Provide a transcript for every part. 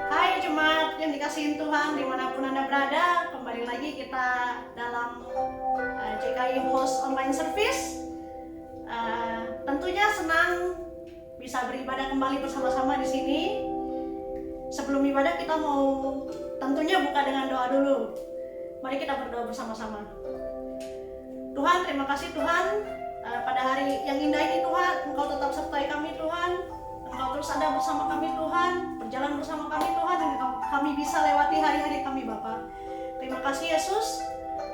Hai jemaat yang dikasihin Tuhan dimanapun Anda berada, kembali lagi kita dalam JKI Host Online Service. Tentunya senang bisa beribadah kembali bersama-sama di sini. Sebelum ibadah kita mau tentunya buka dengan doa dulu. Mari kita berdoa bersama-sama. Tuhan, terima kasih Tuhan, pada hari yang indah ini Tuhan, Engkau tetap sertai kami Tuhan. Engkau terus ada bersama kami Tuhan, berjalan bersama kami Tuhan, dan kami bisa lewati hari-hari kami Bapa. Terima kasih Yesus,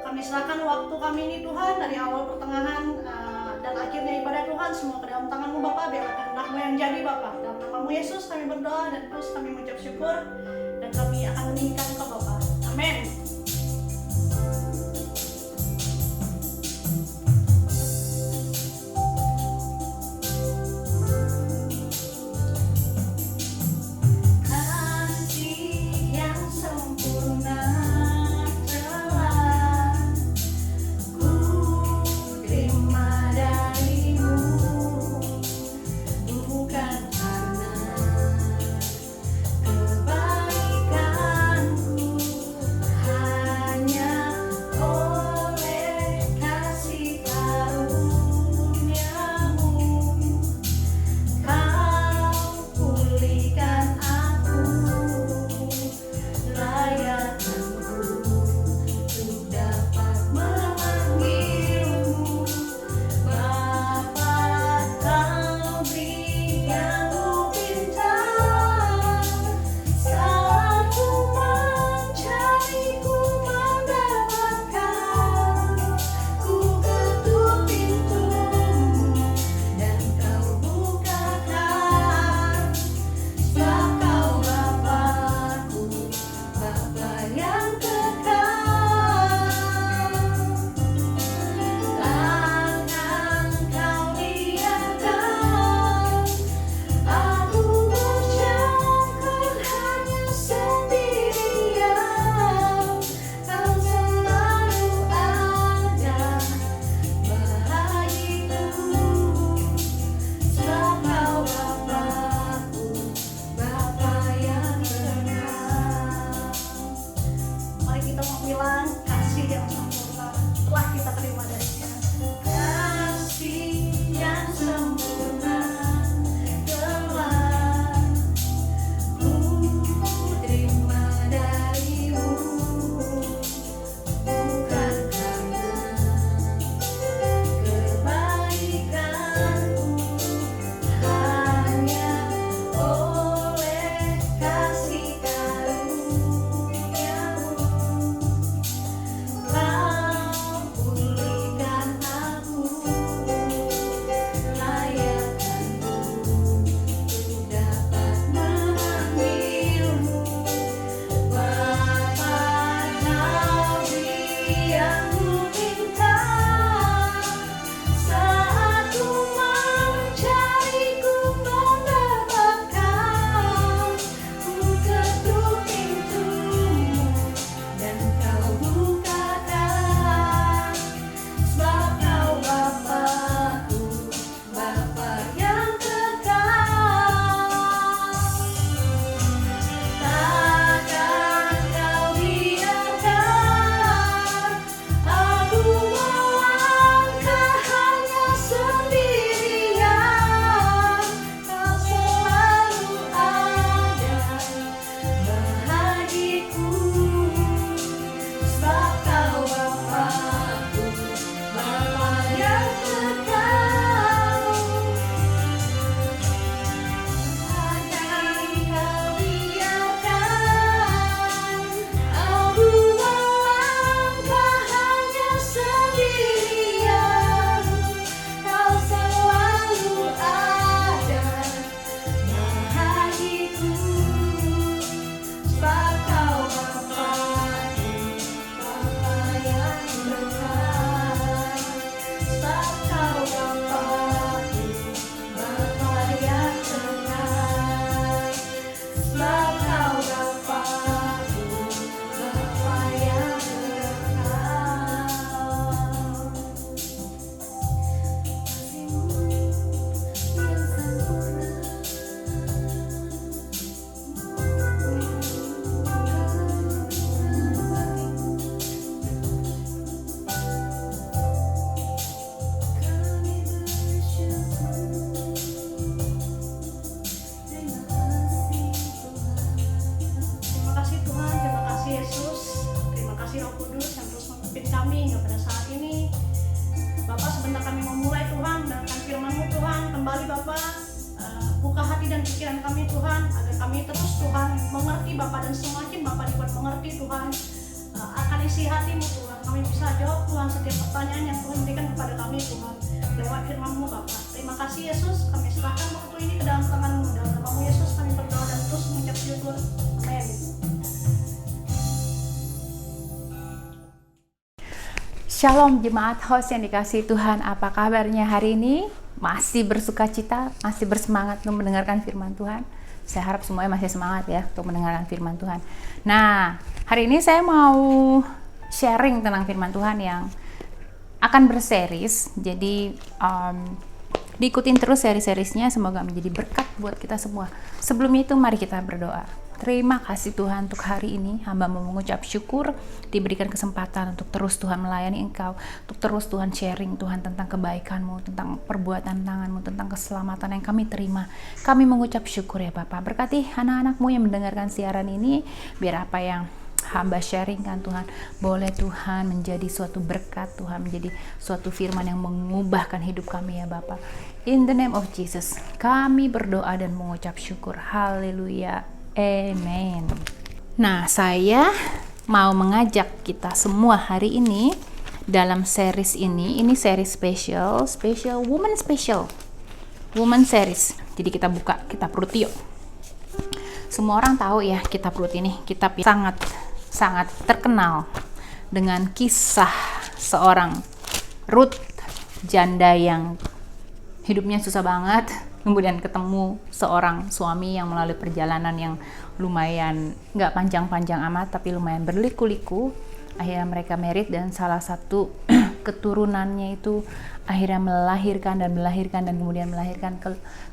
kami serahkan waktu kami ini Tuhan, dari awal pertengahan dan akhirnya ibadah Tuhan, semua ke dalam tangan-Mu Bapa, biarlah kehendak-Mu yang jadi Bapa. Dalam nama-Mu Yesus kami berdoa dan terus kami mengucap syukur, dan kami akan meninggikan Engkau Bapa. Amin. kasih Roh Kudus yang terus memimpin kami hingga pada saat ini. Bapak, sebentar kami memulai Tuhan dengan firman-Mu Tuhan. Kembali Bapak, buka hati dan pikiran kami Tuhan, agar kami terus Tuhan mengerti Bapak, dan semakin Bapak dibuat mengerti Tuhan akan isi hati-Mu Tuhan. Kami bisa jawab Tuhan setiap pertanyaan yang Tuhan berikan kepada kami Tuhan lewat firman-Mu Bapak. Terima kasih Yesus, kami serahkan waktu ini ke dalam tangan-Mu. Dalam nama-Mu Yesus kami berdoa dan terus mengucap syukur. Amin. Shalom jemaat host yang dikasihi Tuhan, apa kabarnya hari ini? Masih bersuka cita, masih bersemangat untuk mendengarkan firman Tuhan? Saya harap semuanya masih semangat ya untuk mendengarkan firman Tuhan. Nah, hari ini saya mau sharing tentang firman Tuhan yang akan berseries. Jadi diikutin terus seri-serisnya, semoga menjadi berkat buat kita semua. Sebelumnya itu mari kita berdoa. Terima kasih Tuhan untuk hari ini, hamba mau mengucap syukur diberikan kesempatan untuk terus Tuhan melayani Engkau, untuk terus Tuhan sharing Tuhan tentang kebaikan-Mu, tentang perbuatan tangan-Mu, tentang keselamatan yang kami terima. Kami mengucap syukur ya Bapak, berkati anak-anak-Mu yang mendengarkan siaran ini, biar apa yang hamba sharingkan Tuhan, boleh Tuhan menjadi suatu berkat Tuhan, menjadi suatu firman yang mengubahkan hidup kami ya Bapak. In the name of Jesus, kami berdoa dan mengucap syukur. Haleluya. Amen. Nah, saya mau mengajak kita semua hari ini dalam series ini series spesial woman series. Jadi kita buka kitab Rut yuk. Semua orang tahu ya kitab Rut ini, kitab yang sangat terkenal dengan kisah seorang Rut, janda yang hidupnya susah banget, kemudian ketemu seorang suami yang melalui perjalanan yang lumayan nggak panjang-panjang amat, tapi lumayan berliku-liku. Akhirnya mereka married, dan salah satu keturunannya itu akhirnya melahirkan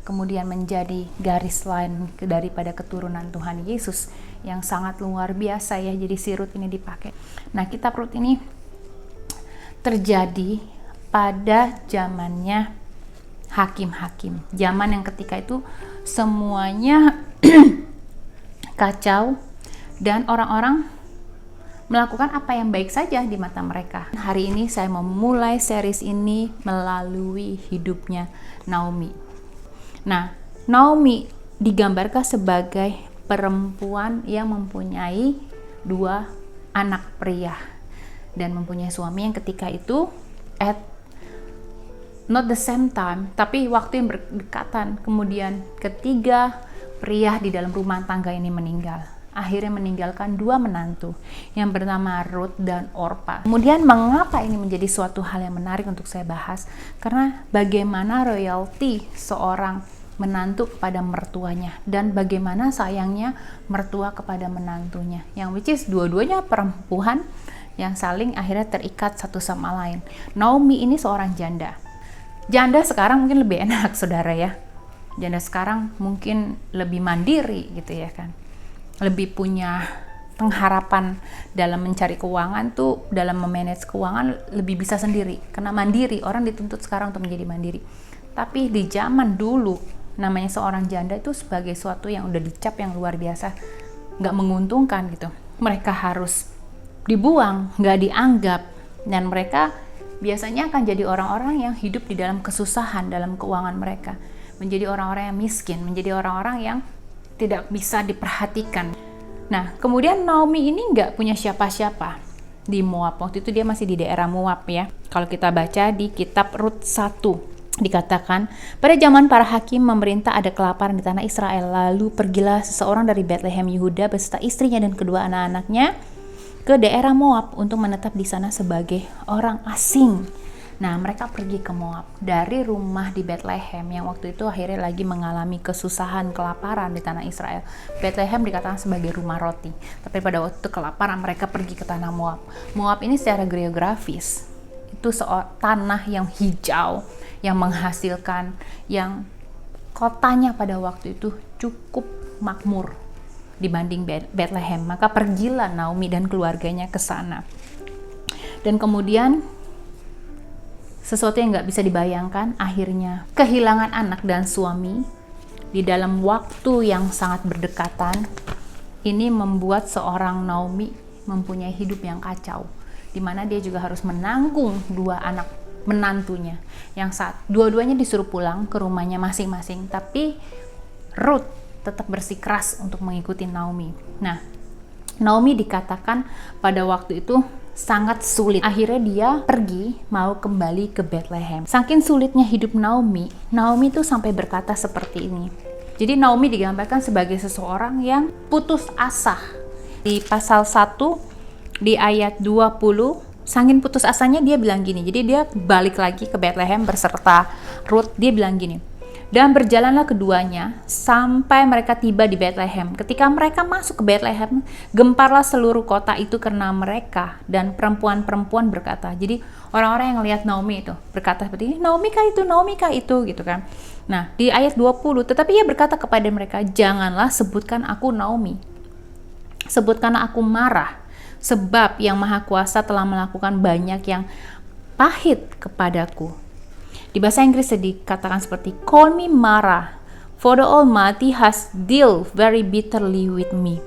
kemudian menjadi garis lain daripada keturunan Tuhan Yesus yang sangat luar biasa ya. Jadi si Rut ini dipakai. Nah, kitab Rut ini terjadi pada zamannya hakim-hakim, zaman yang ketika itu semuanya kacau dan orang-orang melakukan apa yang baik saja di mata mereka. Hari ini saya memulai series ini melalui hidupnya Naomi. Nah, Naomi digambarkan sebagai perempuan yang mempunyai 2 anak pria dan mempunyai suami yang ketika itu not the same time, tapi waktu yang berdekatan. Kemudian ketiga pria di dalam rumah tangga ini meninggal. Akhirnya meninggalkan 2 menantu yang bernama Rut dan Orpa. Kemudian mengapa ini menjadi suatu hal yang menarik untuk saya bahas? Karena bagaimana royalty seorang menantu kepada mertuanya, dan bagaimana sayangnya mertua kepada menantunya, yang which is dua-duanya perempuan yang saling akhirnya terikat satu sama lain. Naomi ini seorang janda. Janda sekarang mungkin lebih enak saudara ya. Janda sekarang mungkin lebih mandiri gitu ya kan. Lebih punya pengharapan dalam mencari keuangan tuh, dalam memanage keuangan lebih bisa sendiri. Karena mandiri, orang dituntut sekarang untuk menjadi mandiri. Tapi di zaman dulu, namanya seorang janda itu sebagai suatu yang udah dicap yang luar biasa, nggak menguntungkan gitu. Mereka harus dibuang, nggak dianggap, dan mereka biasanya akan jadi orang-orang yang hidup di dalam kesusahan dalam keuangan mereka, menjadi orang-orang yang miskin, menjadi orang-orang yang tidak bisa diperhatikan. Nah, kemudian Naomi ini nggak punya siapa-siapa di Moab. Waktu itu dia masih di daerah Moab ya. Kalau kita baca di kitab Rut 1, dikatakan, pada zaman para hakim memerintah ada kelaparan di tanah Israel. Lalu pergilah seseorang dari Bethlehem Yehuda beserta istrinya dan kedua anak-anaknya ke daerah Moab untuk menetap di sana sebagai orang asing. Nah, mereka pergi ke Moab dari rumah di Bethlehem yang waktu itu akhirnya lagi mengalami kesusahan, kelaparan di tanah Israel. Bethlehem dikatakan sebagai rumah roti. Tapi pada waktu itu kelaparan, mereka pergi ke tanah Moab. Moab ini secara geografis itu tanah yang hijau, yang menghasilkan, yang kotanya pada waktu itu cukup makmur dibanding Bethlehem. Maka pergilah Naomi dan keluarganya ke sana. Dan kemudian sesuatu yang nggak bisa dibayangkan, akhirnya kehilangan anak dan suami di dalam waktu yang sangat berdekatan. Ini membuat seorang Naomi mempunyai hidup yang kacau, di mana dia juga harus menanggung 2 anak menantunya, yang dua-duanya disuruh pulang ke rumahnya masing-masing, tapi Ruth tetap bersikeras untuk mengikuti Naomi. Nah, Naomi dikatakan pada waktu itu sangat sulit. Akhirnya dia pergi mau kembali ke Bethlehem. Saking sulitnya hidup Naomi tuh sampai berkata seperti ini. Jadi Naomi digambarkan sebagai seseorang yang putus asa. Di pasal 1 di ayat 20, saking putus asanya dia bilang gini. Jadi dia balik lagi ke Bethlehem berserta Ruth. Dia bilang gini, dan berjalanlah keduanya sampai mereka tiba di Bethlehem. Ketika mereka masuk ke Bethlehem, gemparlah seluruh kota itu karena mereka, dan perempuan-perempuan berkata. Jadi orang-orang yang lihat Naomi itu berkata seperti ini, Naomi kah itu gitu kan. Nah, di ayat 20, tetapi ia berkata kepada mereka, janganlah sebutkan aku Naomi, sebutkanlah aku Mara, sebab yang Maha Kuasa telah melakukan banyak yang pahit kepadaku. Di bahasa Inggris dikatakan seperti, call me Mara, for the Almighty has dealt very bitterly with me.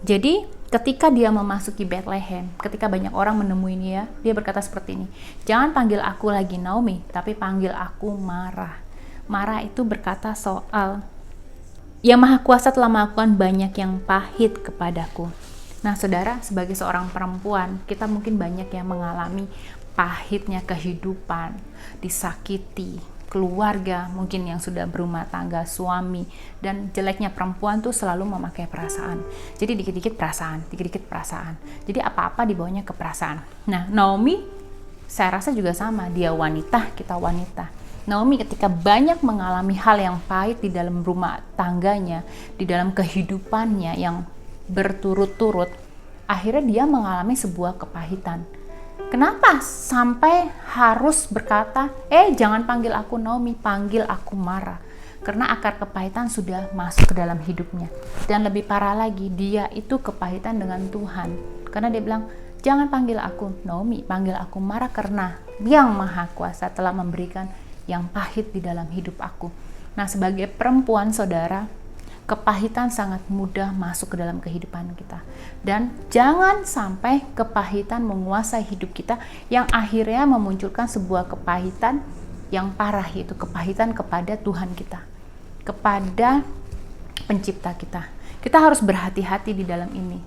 Jadi ketika dia memasuki Bethlehem, ketika banyak orang menemui dia berkata seperti ini, jangan panggil aku lagi Naomi, tapi panggil aku Mara. Mara itu berkata soal yang Maha Kuasa telah melakukan banyak yang pahit kepadaku. Nah saudara, sebagai seorang perempuan, kita mungkin banyak yang mengalami pahitnya kehidupan, disakiti, keluarga mungkin yang sudah berumah tangga, suami, dan jeleknya perempuan tuh selalu memakai perasaan. Jadi dikit-dikit perasaan. Jadi apa-apa dibawanya ke perasaan. Nah, Naomi saya rasa juga sama, dia wanita, kita wanita. Naomi ketika banyak mengalami hal yang pahit di dalam rumah tangganya, di dalam kehidupannya yang berturut-turut, akhirnya dia mengalami sebuah kepahitan. Kenapa sampai harus berkata, jangan panggil aku Naomi, panggil aku Mara? Karena akar kepahitan sudah masuk ke dalam hidupnya. Dan lebih parah lagi, dia itu kepahitan dengan Tuhan. Karena dia bilang, jangan panggil aku Naomi, panggil aku Mara, karena yang Maha Kuasa telah memberikan yang pahit di dalam hidup aku. Nah, sebagai perempuan, saudara, kepahitan sangat mudah masuk ke dalam kehidupan kita. Dan jangan sampai kepahitan menguasai hidup kita yang akhirnya memunculkan sebuah kepahitan yang parah, yaitu kepahitan kepada Tuhan kita, kepada pencipta kita. Kita harus berhati-hati di dalam ini.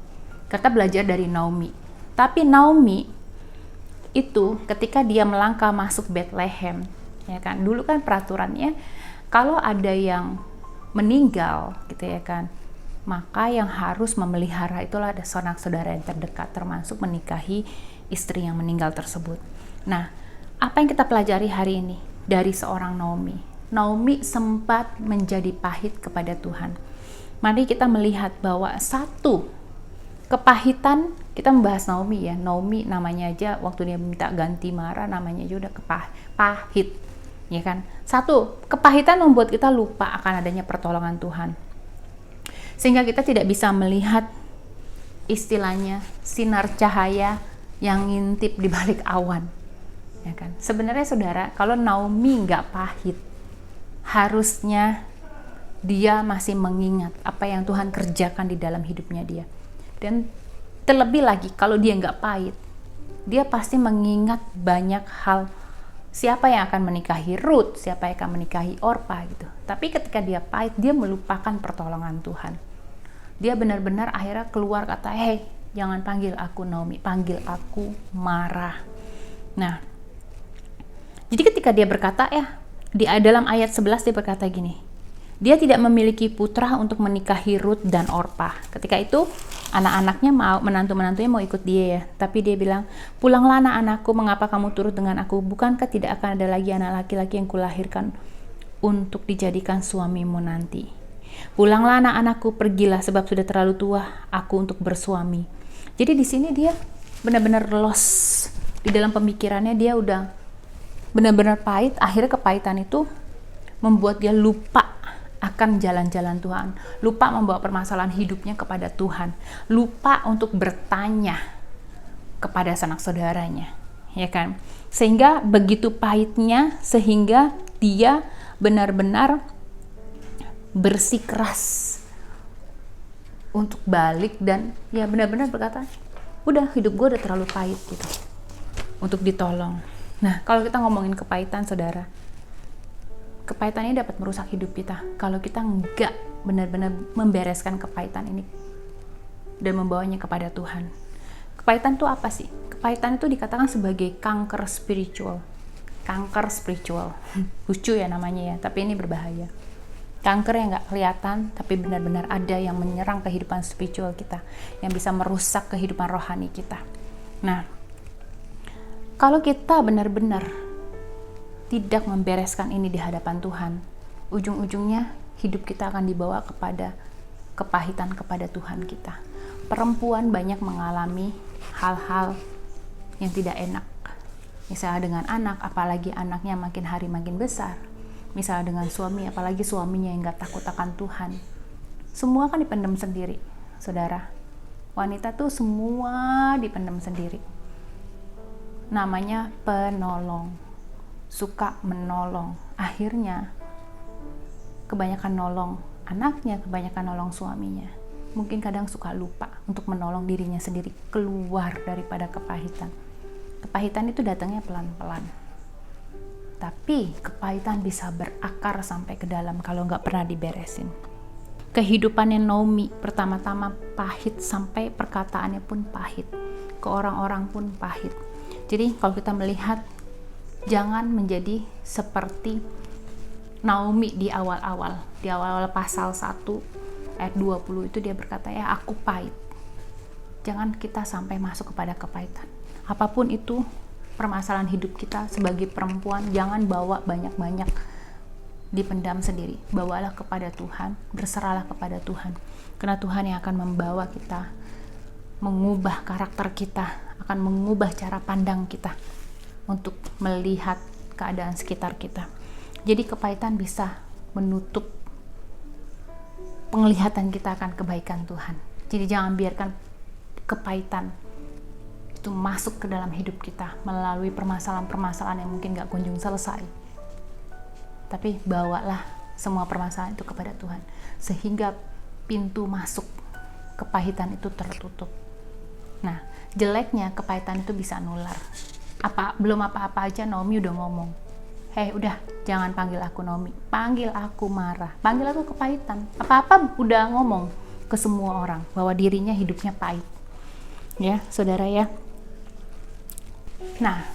Kita belajar dari Naomi. Tapi Naomi itu ketika dia melangkah masuk Bethlehem, ya kan, dulu kan peraturannya kalau ada yang meninggal gitu ya kan, maka yang harus memelihara itulah ada sanak saudara yang terdekat, termasuk menikahi istri yang meninggal tersebut. Nah, apa yang kita pelajari hari ini dari seorang Naomi? Naomi sempat menjadi pahit kepada Tuhan. Mari kita melihat bahwa satu kepahitan, kita membahas Naomi ya, Naomi namanya aja waktu dia minta ganti Mara namanya aja udah pahit. Ya kan? Satu, kepahitan membuat kita lupa akan adanya pertolongan Tuhan. Sehingga kita tidak bisa melihat istilahnya sinar cahaya yang ngintip di balik awan. Ya kan? Sebenarnya saudara, kalau Naomi nggak pahit, harusnya dia masih mengingat apa yang Tuhan kerjakan di dalam hidupnya dia. Dan terlebih lagi kalau dia nggak pahit, dia pasti mengingat banyak hal. Siapa yang akan menikahi Ruth, siapa yang akan menikahi Orpa gitu. Tapi ketika dia pahit, dia melupakan pertolongan Tuhan. Dia benar-benar akhirnya keluar kata, jangan panggil aku Naomi, panggil aku Mara. Nah, jadi ketika dia berkata di dalam ayat 11 dia berkata gini, dia tidak memiliki putra untuk menikahi Ruth dan Orpa. Ketika itu anak-anaknya menantu-menantunya mau ikut dia ya, tapi dia bilang, pulanglah anak-anakku, mengapa kamu turut dengan aku? Bukankah tidak akan ada lagi anak laki-laki yang kulahirkan untuk dijadikan suamimu nanti? Pulanglah anak-anakku, pergilah, sebab sudah terlalu tua aku untuk bersuami. Jadi di sini dia benar-benar lost di dalam pemikirannya, dia udah benar-benar pahit. Akhirnya kepahitan itu membuat dia lupa akan jalan-jalan Tuhan, lupa membawa permasalahan hidupnya kepada Tuhan, lupa untuk bertanya kepada sanak saudaranya, ya kan? Sehingga begitu pahitnya, sehingga dia benar-benar bersikeras untuk balik dan ya benar-benar berkata, udah hidup gue udah terlalu pahit gitu untuk ditolong. Nah, kalau kita ngomongin kepahitan, saudara, kepahitan ini dapat merusak hidup kita kalau kita nggak benar-benar membereskan kepahitan ini dan membawanya kepada Tuhan. Kepahitan itu apa sih? Kepahitan itu dikatakan sebagai kanker spiritual. Kanker spiritual. Lucu ya namanya ya, tapi ini berbahaya. Kanker yang nggak kelihatan, tapi benar-benar ada yang menyerang kehidupan spiritual kita, yang bisa merusak kehidupan rohani kita. Nah, kalau kita benar-benar tidak membereskan ini di hadapan Tuhan, ujung-ujungnya hidup kita akan dibawa kepada kepahitan kepada Tuhan kita. Perempuan banyak mengalami hal-hal yang tidak enak. Misalnya dengan anak, apalagi anaknya makin hari makin besar. Misalnya dengan suami, apalagi suaminya yang gak takut akan Tuhan. Semua kan dipendam sendiri, saudara. Wanita tuh semua dipendam sendiri. Namanya penolong. Suka menolong. Akhirnya, kebanyakan nolong anaknya, kebanyakan nolong suaminya. Mungkin kadang suka lupa untuk menolong dirinya sendiri keluar daripada kepahitan. Kepahitan itu datangnya pelan-pelan. Tapi kepahitan bisa berakar sampai ke dalam kalau nggak pernah diberesin. Kehidupannya Naomi pertama-tama pahit sampai perkataannya pun pahit. Ke orang-orang pun pahit. Jadi kalau kita melihat, jangan menjadi seperti Naomi di awal-awal. Di awal-awal pasal 1 ayat 20 itu dia berkata, ya aku pahit. Jangan kita sampai masuk kepada kepahitan. Apapun itu permasalahan hidup kita sebagai perempuan, jangan bawa banyak-banyak dipendam sendiri. Bawalah kepada Tuhan, berserahlah kepada Tuhan. Karena Tuhan yang akan membawa kita, mengubah karakter kita, akan mengubah cara pandang kita untuk melihat keadaan sekitar kita. Jadi kepahitan bisa menutup penglihatan kita akan kebaikan Tuhan. Jadi jangan biarkan kepahitan itu masuk ke dalam hidup kita melalui permasalahan-permasalahan yang mungkin gak kunjung selesai. Tapi bawalah semua permasalahan itu kepada Tuhan, sehingga pintu masuk kepahitan itu tertutup. Nah, jeleknya kepahitan itu bisa nular. Belum apa-apa aja Naomi udah ngomong, hei udah jangan panggil aku Naomi, panggil aku Marah, panggil aku kepahitan. Apa-apa udah ngomong ke semua orang bahwa dirinya hidupnya pahit. Ya saudara ya. Nah,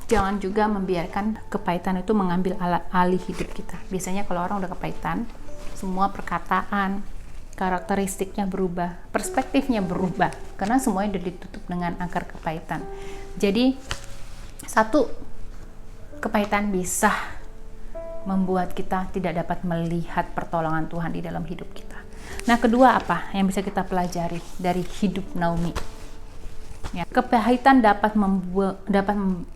jangan juga membiarkan kepahitan itu mengambil alih hidup kita. Biasanya kalau orang udah kepahitan, semua perkataan, karakteristiknya berubah, perspektifnya berubah, karena semuanya udah ditutup dengan akar kepahitan. Jadi satu, kepahitan bisa membuat kita tidak dapat melihat pertolongan Tuhan di dalam hidup kita. Nah, kedua apa yang bisa kita pelajari dari hidup Naomi? Ya, kepahitan dapat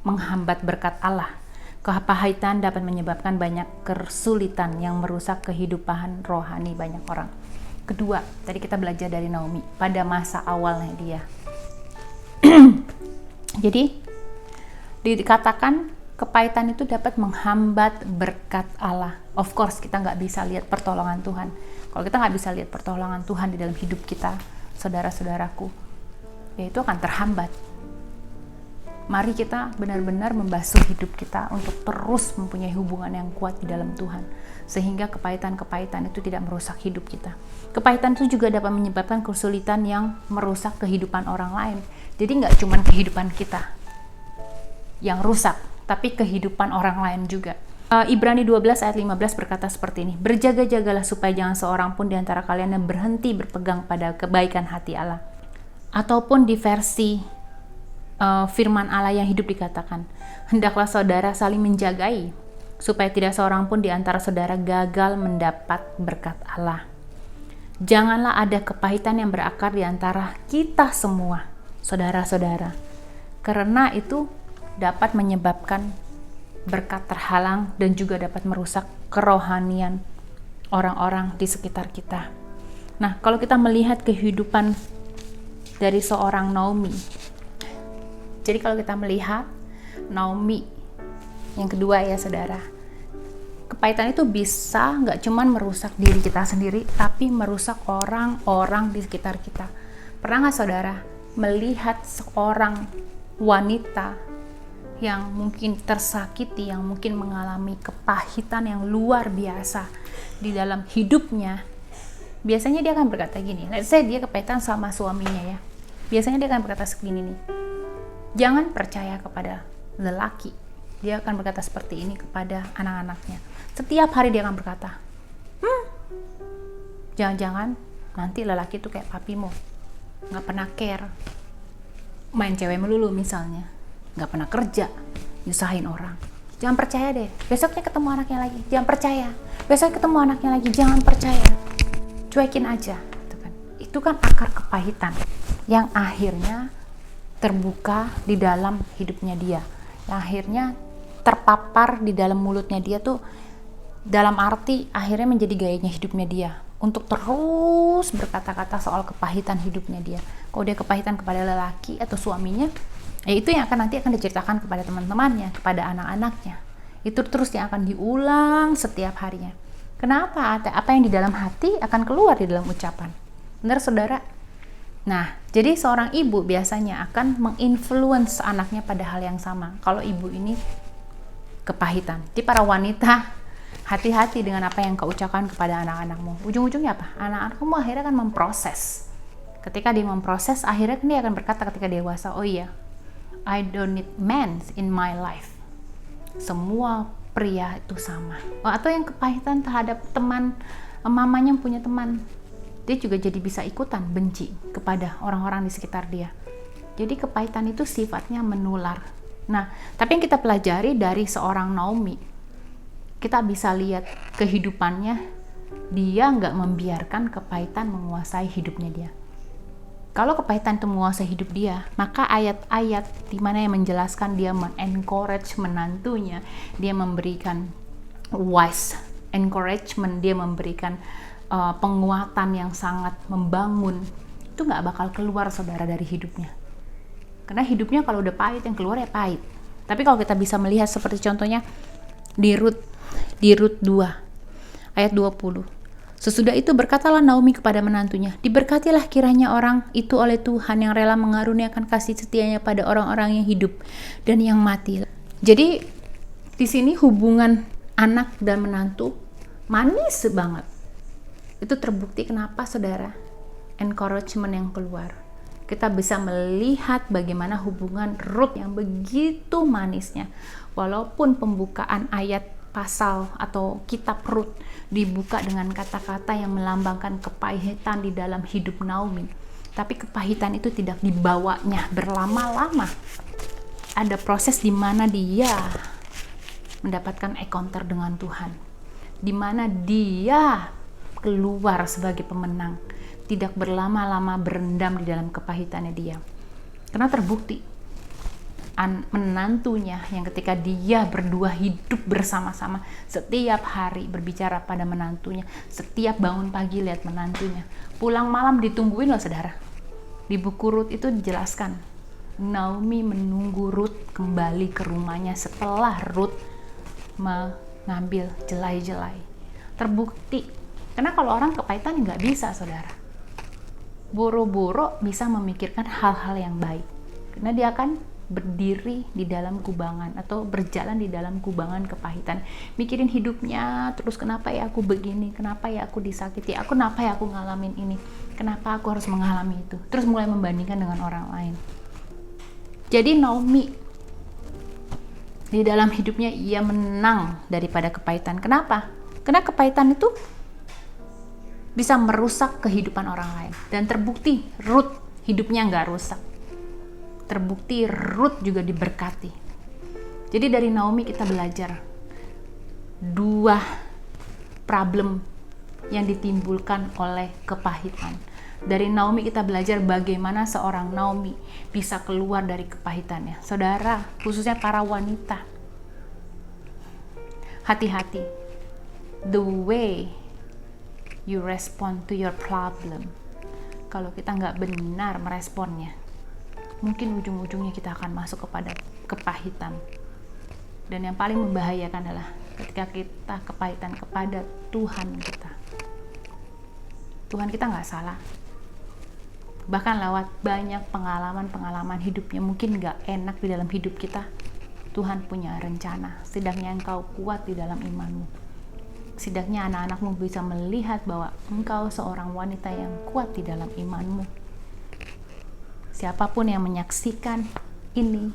menghambat berkat Allah. Kepahitan dapat menyebabkan banyak kesulitan yang merusak kehidupan rohani banyak orang. Kedua, tadi kita belajar dari Naomi pada masa awalnya dia. Jadi dikatakan kepahitan itu dapat menghambat berkat Allah. Of course kita nggak bisa lihat pertolongan Tuhan. Kalau kita nggak bisa lihat pertolongan Tuhan di dalam hidup kita, saudara-saudaraku, ya itu akan terhambat. Mari kita benar-benar membasuh hidup kita untuk terus mempunyai hubungan yang kuat di dalam Tuhan, sehingga kepahitan-kepahitan itu tidak merusak hidup kita. Kepahitan itu juga dapat menyebabkan kesulitan yang merusak kehidupan orang lain. Jadi nggak cuma kehidupan kita yang rusak, tapi kehidupan orang lain juga. Ibrani 12 ayat 15 berkata seperti ini, berjaga-jagalah supaya jangan seorang pun di antara kalian yang berhenti berpegang pada kebaikan hati Allah. Ataupun di versi firman Allah yang hidup dikatakan, hendaklah saudara saling menjagai supaya tidak seorang pun di antara saudara gagal mendapat berkat Allah. Janganlah ada kepahitan yang berakar di antara kita semua, saudara-saudara, karena itu dapat menyebabkan berkat terhalang dan juga dapat merusak kerohanian orang-orang di sekitar kita. Nah, kalau kita melihat kehidupan dari seorang Naomi, jadi kalau kita melihat Naomi yang kedua ya saudara, kepahitan itu bisa nggak cuman merusak diri kita sendiri, tapi merusak orang-orang di sekitar kita. Pernah nggak saudara melihat seorang wanita yang mungkin tersakiti, yang mungkin mengalami kepahitan yang luar biasa di dalam hidupnya, biasanya dia akan berkata gini, let's say dia kepahitan sama suaminya ya, biasanya dia akan berkata segini nih, jangan percaya kepada lelaki. Dia akan berkata seperti ini kepada anak-anaknya. Setiap hari dia akan berkata, jangan-jangan nanti lelaki itu kayak papimu, gak pernah care, main cewek melulu misalnya, gak pernah kerja, nyusahin orang. Jangan percaya deh, besoknya ketemu anaknya lagi, jangan percaya. Besok ketemu anaknya lagi, jangan percaya. Cuekin aja, gitu kan. Itu kan akar kepahitan yang akhirnya terbuka di dalam hidupnya dia, yang akhirnya terpapar di dalam mulutnya dia tuh, dalam arti akhirnya menjadi gayanya hidupnya dia untuk terus berkata-kata soal kepahitan hidupnya dia. Kalau dia kepahitan kepada lelaki atau suaminya, ya itu yang nanti akan diceritakan kepada teman-temannya, kepada anak-anaknya. Itu terus yang akan diulang setiap harinya. Kenapa? Apa yang di dalam hati akan keluar di dalam ucapan. Benar saudara? Nah, jadi seorang ibu biasanya akan menginfluence anaknya pada hal yang sama. Kalau ibu ini kepahitan. Jadi para wanita, hati-hati dengan apa yang kau ucapkan kepada anak-anakmu. Ujung-ujungnya apa? Anak-anakmu akhirnya akan memproses. Ketika dia memproses, akhirnya dia akan berkata ketika dewasa, oh iya, I don't need men in my life. Semua pria itu sama. Atau yang kepahitan terhadap teman, mamanya punya teman, dia juga jadi bisa ikutan benci kepada orang-orang di sekitar dia. Jadi kepahitan itu sifatnya menular. Nah, tapi yang kita pelajari dari seorang Naomi, kita bisa lihat kehidupannya, dia nggak membiarkan kepahitan menguasai hidupnya dia. Kalau kepahitan itu menguasai hidup dia, maka ayat-ayat di mana yang menjelaskan dia men-encourage menantunya, dia memberikan wise encouragement, dia memberikan penguatan yang sangat membangun, itu nggak bakal keluar saudara dari hidupnya. Karena hidupnya kalau udah pahit, yang keluar ya pahit. Tapi kalau kita bisa melihat seperti contohnya di Rut 2 ayat 20. Sesudah itu berkatalah Naomi kepada menantunya, diberkatilah kiranya orang itu oleh Tuhan yang rela mengaruniakan kasih setianya pada orang-orang yang hidup dan yang mati. Jadi di sini hubungan anak dan menantu manis banget. Itu terbukti kenapa saudara? Encouragement yang keluar. Kita bisa melihat bagaimana hubungan Rut yang begitu manisnya. Walaupun pembukaan ayat pasal atau kitab Rut dibuka dengan kata-kata yang melambangkan kepahitan di dalam hidup Naomi, tapi kepahitan itu tidak dibawanya berlama-lama. Ada proses di mana dia mendapatkan encounter dengan Tuhan, di mana dia keluar sebagai pemenang, tidak berlama-lama berendam di dalam kepahitannya dia. Karena terbukti menantunya yang ketika dia berdua hidup bersama-sama, setiap hari berbicara pada menantunya, setiap bangun pagi lihat menantunya, pulang malam ditungguin loh saudara. Di buku Rut itu dijelaskan Naomi menunggu Rut kembali ke rumahnya setelah Rut mengambil jelai-jelai. Terbukti, karena kalau orang kepahitan nggak bisa saudara, boro-boro bisa memikirkan hal-hal yang baik, karena dia akan berdiri di dalam kubangan atau berjalan di dalam kubangan kepahitan, mikirin hidupnya terus, kenapa ya aku begini, kenapa ya aku disakiti, kenapa ya aku ngalamin ini, kenapa aku harus mengalami itu, terus mulai membandingkan dengan orang lain. Jadi Naomi di dalam hidupnya ia menang daripada kepahitan. Kenapa? Karena kepahitan itu bisa merusak kehidupan orang lain, dan terbukti Rut hidupnya nggak rusak. Terbukti Rut juga diberkati. Jadi dari Naomi kita belajar dua problem yang ditimbulkan oleh kepahitan. Dari Naomi kita belajar bagaimana seorang Naomi bisa keluar dari kepahitannya. Saudara, khususnya para wanita, hati-hati. The way you respond to your problem, kalau kita nggak benar meresponnya, mungkin ujung-ujungnya kita akan masuk kepada kepahitan. Dan yang paling membahayakan adalah ketika kita kepahitan kepada Tuhan kita. Tuhan kita nggak salah. Bahkan lewat banyak pengalaman-pengalaman hidupnya mungkin gak enak di dalam hidup kita, Tuhan punya rencana. Setidaknya engkau kuat di dalam imanmu. Setidaknya anak-anakmu bisa melihat bahwa engkau seorang wanita yang kuat di dalam imanmu. Siapapun yang menyaksikan ini,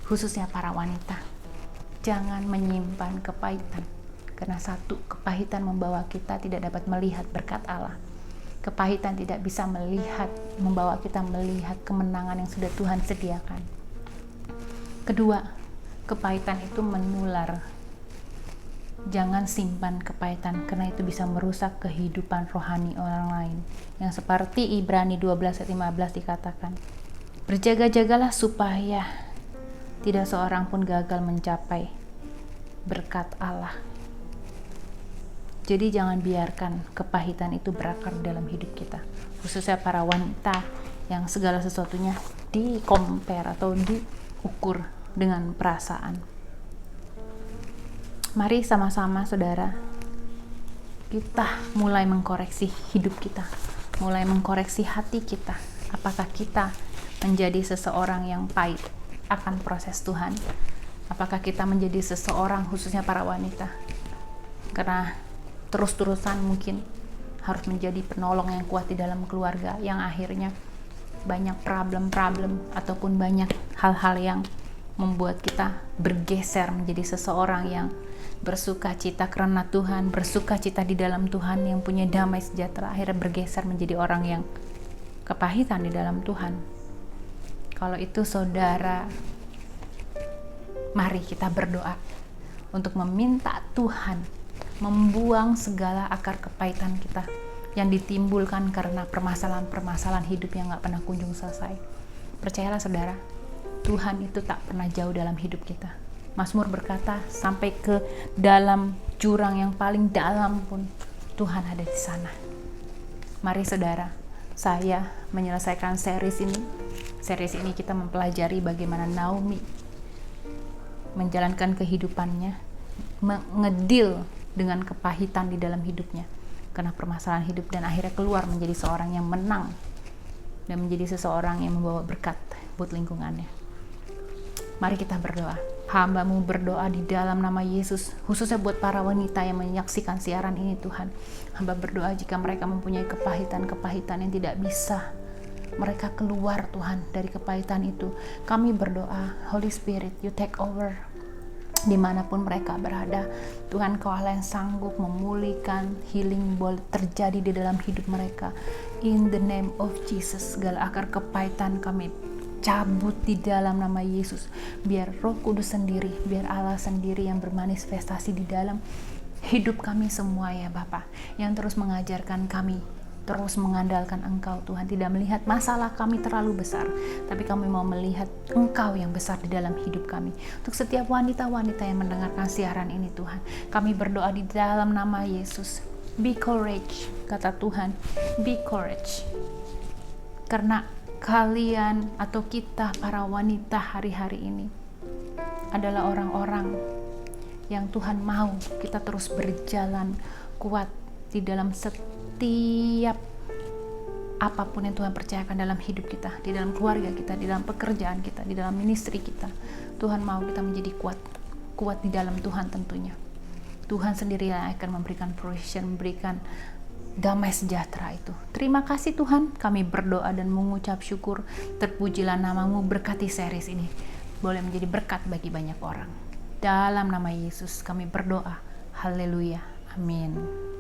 khususnya para wanita, jangan menyimpan kepahitan. Karena satu, kepahitan membawa kita tidak dapat melihat berkat Allah. Kepahitan tidak bisa membawa kita melihat kemenangan yang sudah Tuhan sediakan. Kedua, kepahitan itu menular. Jangan simpan kepahitan, karena itu bisa merusak kehidupan rohani orang lain. Yang seperti Ibrani 12 ayat 15 dikatakan, berjaga-jagalah supaya tidak seorang pun gagal mencapai berkat Allah. Jadi jangan biarkan kepahitan itu berakar dalam hidup kita, khususnya para wanita yang segala sesuatunya di-compare atau diukur dengan perasaan. Mari sama-sama saudara, kita mulai mengkoreksi hidup kita, mulai mengkoreksi hati kita. Apakah kita menjadi seseorang yang pahit akan proses Tuhan? Apakah kita menjadi seseorang, khususnya para wanita, karena terus-terusan mungkin harus menjadi penolong yang kuat di dalam keluarga, yang akhirnya banyak problem-problem ataupun banyak hal-hal yang membuat kita bergeser menjadi seseorang yang bersuka cita karena Tuhan, bersuka cita di dalam Tuhan, yang punya damai sejahtera, akhirnya bergeser menjadi orang yang kepahitan di dalam Tuhan. Kalau itu saudara, mari kita berdoa untuk meminta Tuhan membuang segala akar kepahitan kita yang ditimbulkan karena permasalahan-permasalahan hidup yang gak pernah kunjung selesai. Percayalah saudara, Tuhan itu tak pernah jauh dalam hidup kita. Mazmur berkata, sampai ke dalam jurang yang paling dalam pun Tuhan ada di sana. Mari saudara, saya menyelesaikan series ini. Series ini kita mempelajari bagaimana Naomi menjalankan kehidupannya, ngedil dengan kepahitan di dalam hidupnya karena permasalahan hidup, dan akhirnya keluar menjadi seorang yang menang dan menjadi seseorang yang membawa berkat buat lingkungannya. Mari kita berdoa. Hamba-Mu berdoa di dalam nama Yesus, khususnya buat para wanita yang menyaksikan siaran ini Tuhan. Hamba berdoa jika mereka mempunyai kepahitan-kepahitan yang tidak bisa mereka keluar Tuhan dari kepahitan itu. Kami berdoa, Holy Spirit, You take over dimanapun mereka berada. Tuhan, Kau Allah yang sanggup memulihkan, healing boleh terjadi di dalam hidup mereka. In the name of Jesus, segala akar kepahitan kami cabut di dalam nama Yesus. Biar Roh Kudus sendiri, biar Allah sendiri yang bermanifestasi di dalam hidup kami semua ya Bapa, yang terus mengajarkan kami terus mengandalkan Engkau Tuhan, tidak melihat masalah kami terlalu besar, tapi kami mau melihat Engkau yang besar di dalam hidup kami. Untuk setiap wanita-wanita yang mendengarkan siaran ini Tuhan, kami berdoa di dalam nama Yesus. Be courage, kata Tuhan, be courage. Karena kalian atau kita para wanita hari-hari ini adalah orang-orang yang Tuhan mau kita terus berjalan kuat di dalam setiap apapun yang Tuhan percayakan dalam hidup kita, di dalam keluarga kita, di dalam pekerjaan kita, di dalam ministry kita. Tuhan mau kita menjadi kuat di dalam Tuhan tentunya. Tuhan sendiri yang akan memberikan provision, memberikan damai sejahtera itu. Terima kasih Tuhan, kami berdoa dan mengucap syukur. Terpujilah nama-Mu, berkati series ini boleh menjadi berkat bagi banyak orang. Dalam nama Yesus kami berdoa. Haleluya. Amin.